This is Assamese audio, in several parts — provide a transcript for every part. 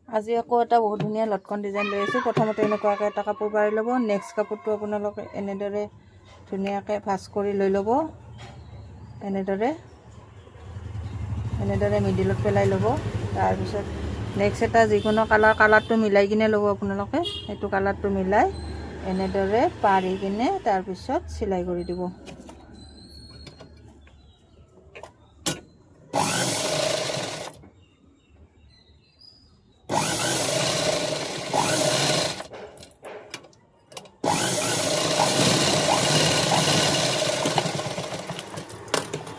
আজি আকৌ এটা বহুত ধুনীয়া লটকন ডিজাইন লৈ আছোঁ। প্ৰথমতে এনেকুৱাকৈ এটা কাপোৰ পাৰি ল'ব। নেক্সট কাপোৰটো আপোনালোকে এনেদৰে ধুনীয়াকৈ ভাঁজ কৰি লৈ ল'ব। এনেদৰে মিডিলত পেলাই ল'ব। তাৰপিছত নেক্সট এটা যিকোনো কালাৰটো মিলাই কিনে ল'ব আপোনালোকে। সেইটো কালাৰটো মিলাই এনেদৰে পাৰি কিনে তাৰপিছত চিলাই কৰি দিব।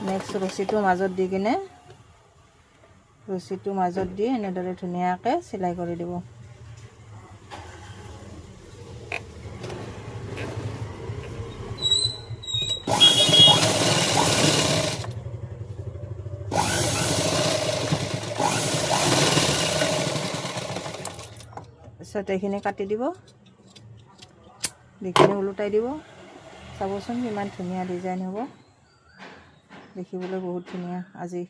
নেক্সট ৰছীটো মাজত দি কিনে এনেদৰে ধুনীয়াকৈ চিলাই কৰি দিব। তাৰপিছত এইখিনি কাটি দিব, দিখিনি ওলোটাই দিব। চাবচোন কিমান ধুনীয়া ডিজাইন হ'ব, দেখিবলৈ বহুত ধুনীয়া। আজি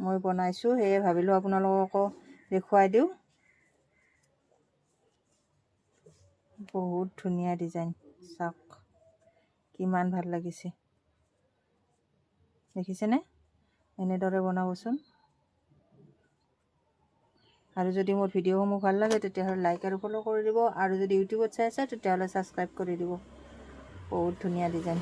মই বনাইছোঁ, সেয়ে ভাবিলোঁ আপোনালোককো দেখুৱাই দিওঁ। বহুত ধুনীয়া ডিজাইন, চাওক কিমান ভাল লাগিছে, দেখিছেনে? এনেদৰে বনাবচোন। আৰু যদি মোৰ ভিডিঅ'সমূহ ভাল লাগে তেতিয়াহ'লে লাইক আৰু ফ'ল' কৰি দিব। আৰু যদি ইউটিউবত চাই আছে তেতিয়াহ'লে ছাবস্ক্ৰাইব কৰি দিব। বহুত ধুনীয়া ডিজাইন।